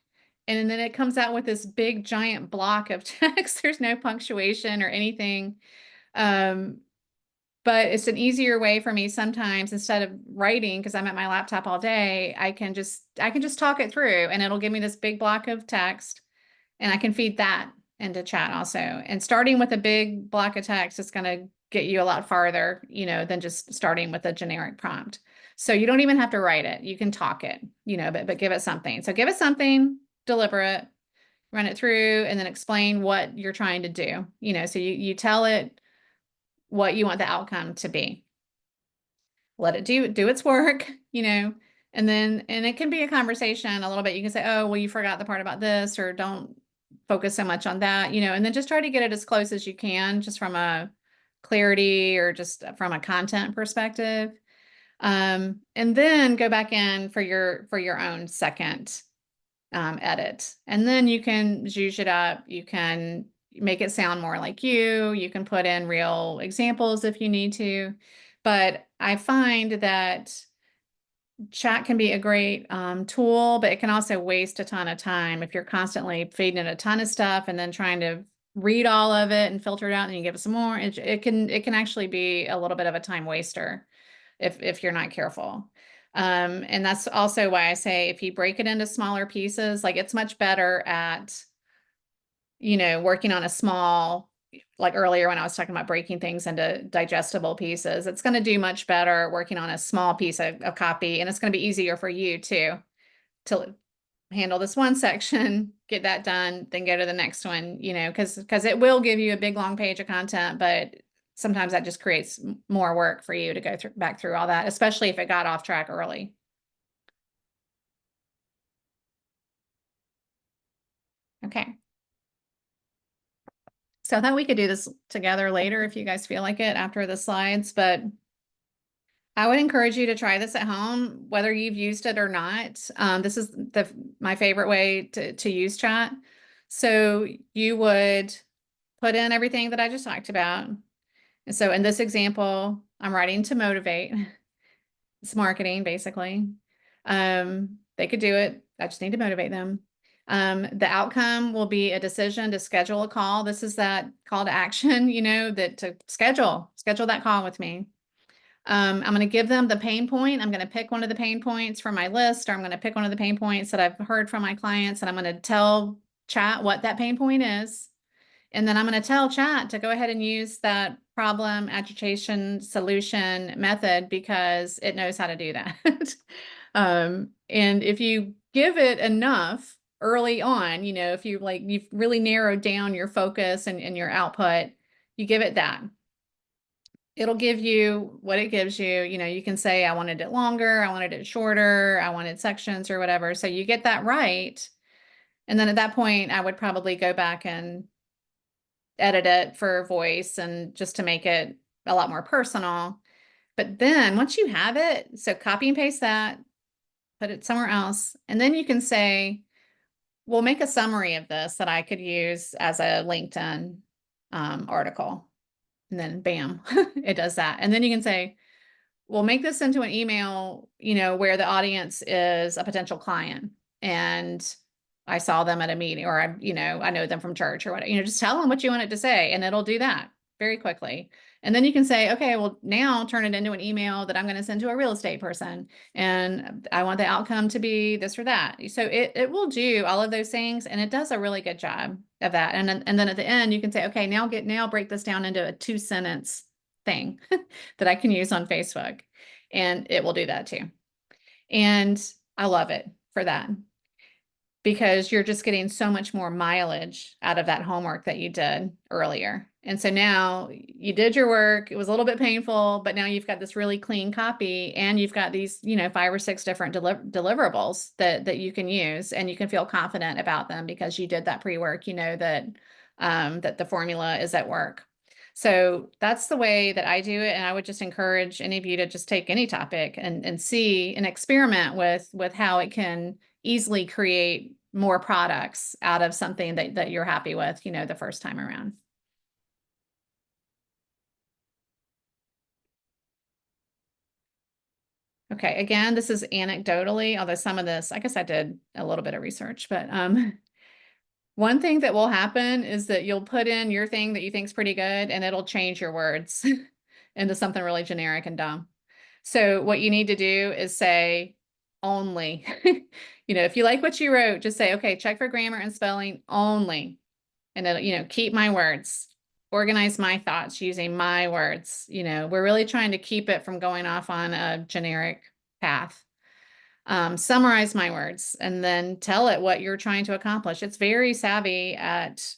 And then it comes out with this big giant block of text. There's no punctuation or anything. But it's an easier way for me sometimes, instead of writing, because I'm at my laptop all day, I can just talk it through, and it'll give me this big block of text, and I can feed that into chat also. And starting with a big block of text is going to get you a lot farther, than just starting with a generic prompt. So you don't even have to write it. You can talk it, but give it something. So give it something deliberate, run it through, and then explain what you're trying to do. So you tell it what you want the outcome to be. Let it do its work, and it can be a conversation a little bit. You can say, oh, well, you forgot the part about this, or don't focus so much on that, and then just try to get it as close as you can, just from a clarity or just from a content perspective. And then go back in for your own second edit. And then you can zhuzh it up. You can make it sound more like you can put in real examples if you need to. But I find that chat can be a great tool, but it can also waste a ton of time if you're constantly feeding it a ton of stuff and then trying to read all of it and filter it out, and you give it some more. It can actually be a little bit of a time waster. if you're not careful. And that's also why I say if you break it into smaller pieces, like it's much better at, working on a small, like earlier when I was talking about breaking things into digestible pieces, it's going to do much better working on a small piece of copy. And it's going to be easier for you too to handle this one section, get that done, then go to the next one, because it will give you a big long page of content, but sometimes that just creates more work for you to go back through all that, especially if it got off track early. Okay. So I thought we could do this together later if you guys feel like it after the slides, but I would encourage you to try this at home, whether you've used it or not. This is my favorite way to use chat. So you would put in everything that I just talked about. And so in this example, I'm writing to motivate. It's marketing, basically. They could do it. I just need to motivate them. The outcome will be a decision to schedule a call. This is that call to action, that to schedule that call with me. I'm going to give them the pain point. I'm going to pick one of the pain points from my list, or I'm going to pick one of the pain points that I've heard from my clients, and I'm going to tell chat what that pain point is. And then I'm going to tell chat to go ahead and use that problem agitation solution method because it knows how to do that. And if you give it enough early on, if you've really narrowed down your focus and your output, you give it that. It'll give you what it gives you. You can say, I wanted it longer, I wanted it shorter, I wanted sections or whatever. So you get that right. And then at that point, I would probably go back and edit it for voice and just to make it a lot more personal. But then once you have it, so copy and paste that, put it somewhere else. And then you can say, we'll make a summary of this that I could use as a LinkedIn article. And then bam, it does that. And then you can say, we'll make this into an email, where the audience is a potential client and I saw them at a meeting, or I know them from church or whatever, just tell them what you want it to say and it'll do that very quickly. And then you can say, okay, well, now turn it into an email that I'm going to send to a real estate person. And I want the outcome to be this or that. So it will do all of those things. And it does a really good job of that. And then at the end, you can say, okay, now break this down into a 2-sentence thing that I can use on Facebook. And it will do that too. And I love it for that, because you're just getting so much more mileage out of that homework that you did earlier. And so now you did your work. It was a little bit painful, but now you've got this really clean copy and you've got these, 5 or 6 different deliverables that you can use, and you can feel confident about them because you did that pre-work, that the formula is at work. So that's the way that I do it. And I would just encourage any of you to just take any topic and see and experiment with how it can easily create more products out of something that you're happy with, the first time around. Okay, again, this is anecdotally, although some of this, I guess I did a little bit of research, but one thing that will happen is that you'll put in your thing that you think is pretty good and it'll change your words into something really generic and dumb. So what you need to do is say only, if you like what you wrote, just say, okay, check for grammar and spelling only. And it'll, keep my words, organize my thoughts using my words. We're really trying to keep it from going off on a generic path. Summarize my words and then tell it what you're trying to accomplish. It's very savvy at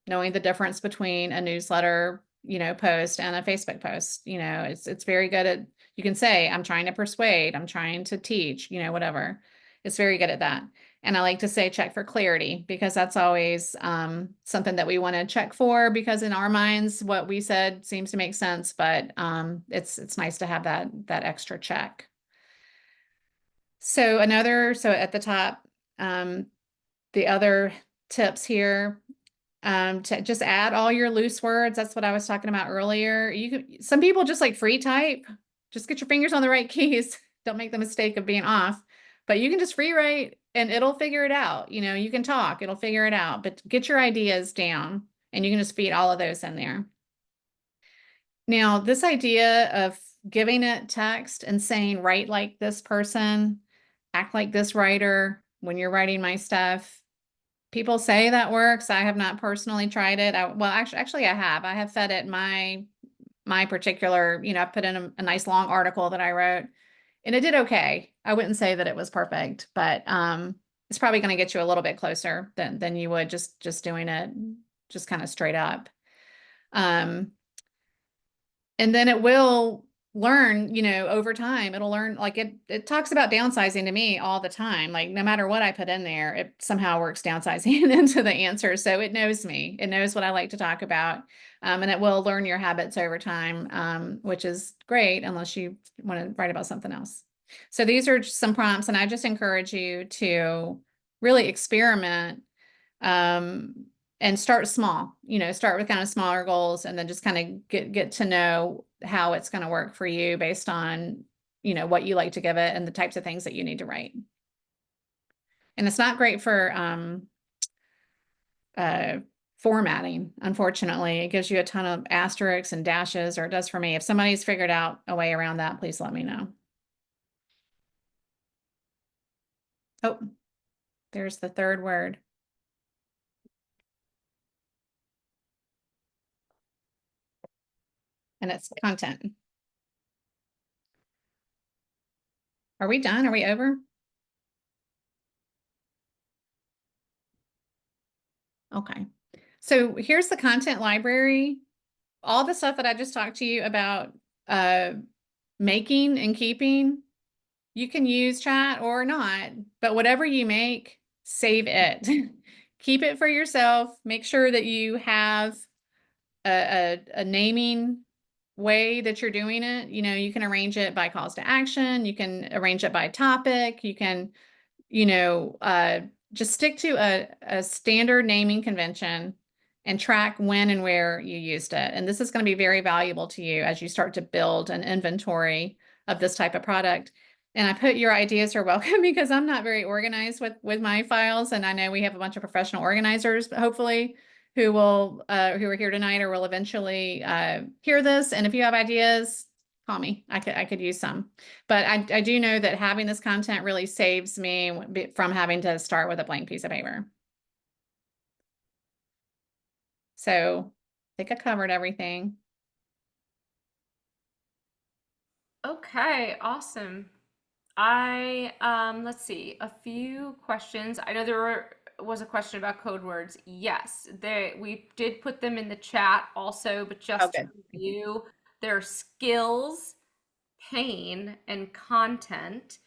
knowing the difference between a newsletter, post and a Facebook post. It's very good at, you can say, I'm trying to persuade, I'm trying to teach, whatever. It's very good at that. And I like to say check for clarity, because that's always something that we want to check for, because in our minds, what we said seems to make sense, but it's nice to have that extra check. So at the top, the other tips here, to just add all your loose words. That's what I was talking about earlier. Some people just like free type, just get your fingers on the right keys. Don't make the mistake of being off, but you can just free write and it'll figure it out. You can talk, it'll figure it out, but get your ideas down and you can just feed all of those in there. Now, this idea of giving it text and saying, write like this person, act like this writer when you're writing my stuff. People say that works. I have not personally tried it. Well, actually I have. I have fed it my particular, I put in a nice long article that I wrote and it did okay. I wouldn't say that it was perfect, but it's probably going to get you a little bit closer than you would just doing it just kind of straight up. And then it will learn, over time, it'll learn, like it talks about downsizing to me all the time. Like no matter what I put in there, it somehow works downsizing into the answer. So it knows me, it knows what I like to talk about. And it will learn your habits over time, which is great unless you want to write about something else. So these are just some prompts, and I just encourage you to really experiment and start small, start with kind of smaller goals and then just kind of get to know how it's going to work for you based on, what you like to give it and the types of things that you need to write. And it's not great for formatting, unfortunately. It gives you a ton of asterisks and dashes, or it does for me. If somebody's figured out a way around that, please let me know. Oh, there's the third word. And it's content. Are we done? Are we over? Okay. So here's the content library. All the stuff that I just talked to you about making and keeping, you can use chat or not, but whatever you make, save it. Keep it for yourself. Make sure that you have a naming way that you're doing it. You can arrange it by calls to action. You can arrange it by topic. You can, just stick to a standard naming convention and track when and where you used it. And this is going to be very valuable to you as you start to build an inventory of this type of product. And I put your ideas are welcome because I'm not very organized with my files. And I know we have a bunch of professional organizers, hopefully, who are here tonight or will eventually hear this. And if you have ideas, call me. I could use some. But I do know that having this content really saves me from having to start with a blank piece of paper. So I think I covered everything. Okay, awesome. Let's see, a few questions. I know was a question about code words. Yes, we did put them in the chat also, but just to Okay. review, their skills, pain, and content.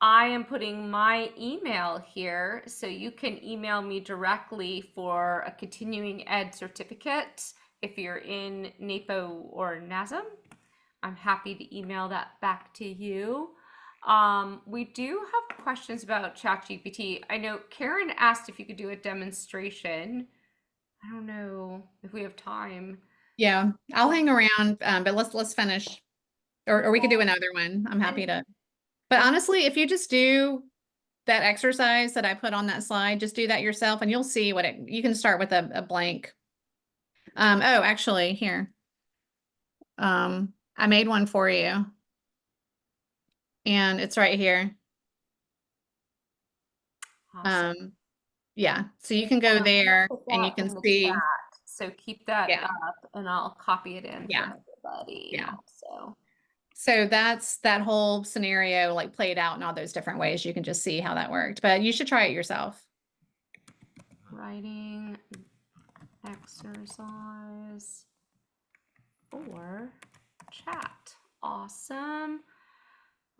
I am putting my email here, so you can email me directly for a continuing ed certificate if you're in NAPO or NASM. I'm happy to email that back to you. We do have questions about ChatGPT. I know Karen asked if you could do a demonstration. I don't know if we have time. Yeah, I'll hang around, but let's finish, or we could do another one. I'm happy to. But honestly, if you just do that exercise that I put on that slide, just do that yourself, and you'll see you can start with a blank. Oh, actually, here. I made one for you, and it's right here. Awesome. Yeah, so you can go there Put and you that can in the see. chat. So keep that Yeah, up and I'll copy it in yeah, for everybody yeah. also. So that's that whole scenario like played out in all those different ways. You can just see how that worked, but you should try it yourself. Writing exercise for chat. Awesome.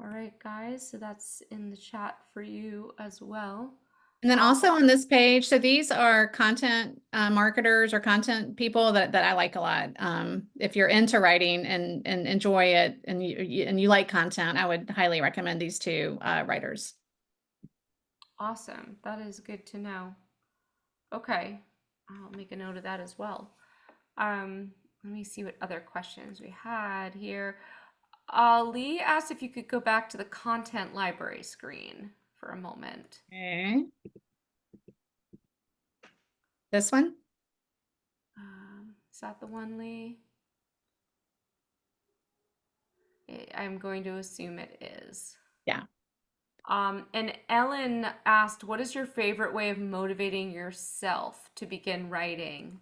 All right, guys. So that's in the chat for you as well. And then also on this page, so these are content marketers or content people that I like a lot. If you're into writing and enjoy it and you like content, I would highly recommend these two writers. Awesome. That is good to know. Okay. I'll make a note of that as well. Let me see what other questions we had here. Lee asked if you could go back to the content library screen for a moment. Okay. This one? Is that the one, Lee? I'm going to assume it is. Yeah. And Ellen asked, what is your favorite way of motivating yourself to begin writing?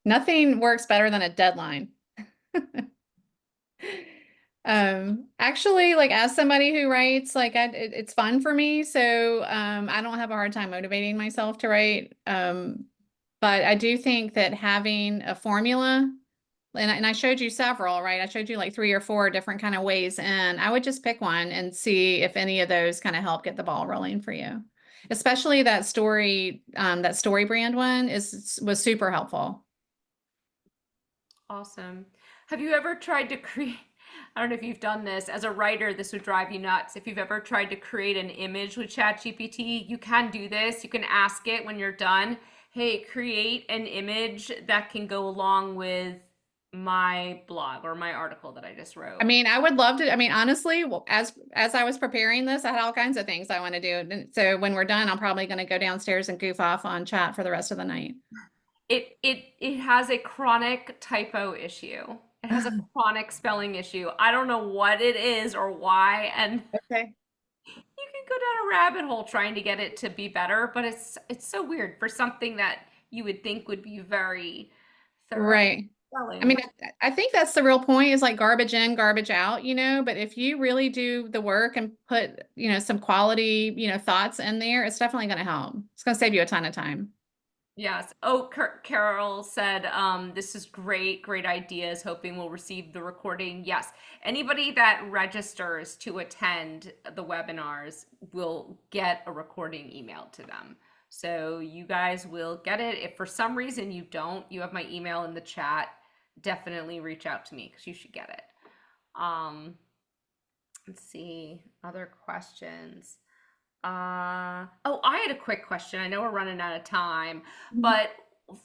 Nothing works better than a deadline. Actually, like as somebody who writes, like it's fun for me. So, I don't have a hard time motivating myself to write. But I do think that having a formula, and I showed you several, right? I showed you like 3 or 4 different kind of ways, and I would just pick one and see if any of those kind of help get the ball rolling for you. Especially that story brand one was super helpful. Awesome. Have you ever tried to create, I don't know if you've done this, as a writer, this would drive you nuts. If you've ever tried to create an image with ChatGPT, you can do this. You can ask it when you're done, hey, create an image that can go along with my blog or my article that I just wrote. I mean, I would love to. I mean, honestly, well, as I was preparing this, I had all kinds of things I want to do. And so when we're done, I'm probably going to go downstairs and goof off on chat for the rest of the night. It has a chronic typo issue. It has a chronic spelling issue. I don't know what it is or why, and Okay. you can go down a rabbit hole trying to get it to be better, but it's so weird for something that you would think would be very thorough Right. I spelling. mean, I think that's the real point is like garbage in, garbage out, but if you really do the work and put, some quality, thoughts in there, it's definitely going to help. It's going to save you a ton of time. Yes. Oh, Carol said, this is great, great ideas. Hoping we'll receive the recording. Yes. Anybody that registers to attend the webinars will get a recording emailed to them. So you guys will get it. If for some reason you don't, you have my email in the chat. Definitely reach out to me because you should get it. Let's see, other questions. Oh, I had a quick question. I know we're running out of time, Mhm. but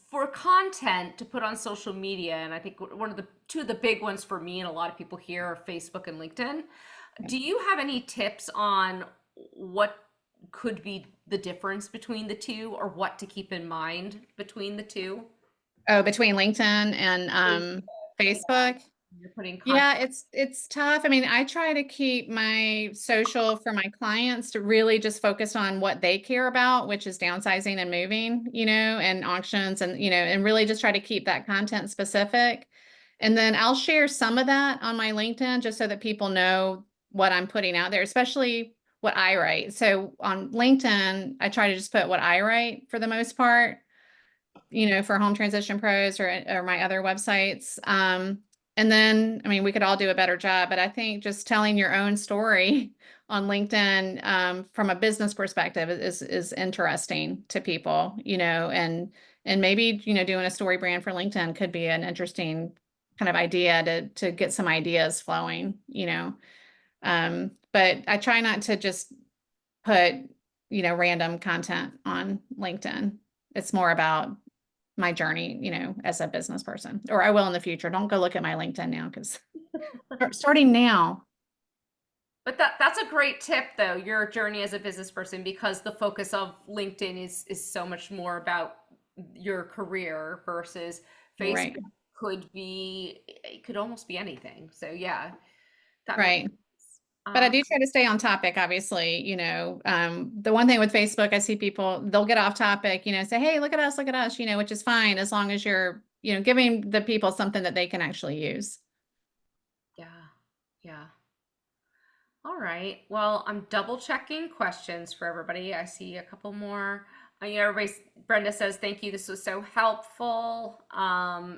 for content to put on social media, and I think one of the two of the big ones for me and a lot of people here are Facebook and LinkedIn. Yeah. Do you have any tips on what could be the difference between the two or what to keep in mind between the two? Oh, between LinkedIn and Yeah, Facebook. you're putting content. Yeah, it's tough. I mean, I try to keep my social for my clients to really just focus on what they care about, which is downsizing and moving, and auctions and, and really just try to keep that content specific. And then I'll share some of that on my LinkedIn just so that people know what I'm putting out there, especially what I write. So on LinkedIn, I try to just put what I write for the most part, for Home Transition Pros or my other websites. And then, I mean, we could all do a better job, but I think just telling your own story on LinkedIn, from a business perspective is interesting to people, and maybe, doing a story brand for LinkedIn could be an interesting kind of idea to get. Some ideas flowing. But I try not to just put, random content on LinkedIn. It's more about my journey, as a business person, or I will in the future. Don't go look at my LinkedIn now because starting now. But that's a great tip though, your journey as a business person, because the focus of LinkedIn is so much more about your career versus Facebook Right. could be, it could almost be anything. So yeah, that makes Right. sense. But I do try to stay on topic, obviously, the one thing with Facebook, I see people, they'll get off topic, say, hey, look at us, which is fine as long as you're, giving the people something that they can actually use. Yeah. Yeah. All right. Well, I'm double checking questions for everybody. I see a couple more. Brenda says, thank you. This was so helpful.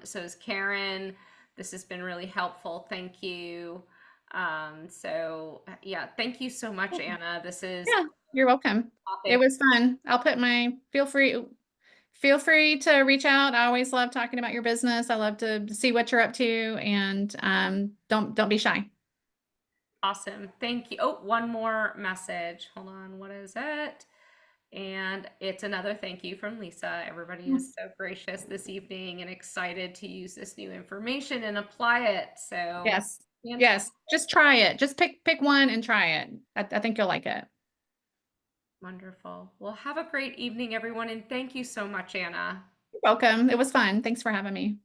So is Karen. This has been really helpful. Thank you. Yeah, thank you so much, Anna. This is Yeah, you're welcome. It topic. was fun. I'll put my, feel free to reach out. I always love talking about your business. I love to see what you're up to, and don't be shy. Awesome. Thank you. Oh, one more message. Hold on. What is it? And it's another thank you from Lisa. Everybody is so gracious this evening and excited to use this new information and apply it. So, Yes. fantastic. Yes. Just try it. Just pick one and try it. I think you'll like it. Wonderful. Well, have a great evening, everyone. And thank you so much, Anna. You're welcome. It was fun. Thanks for having me.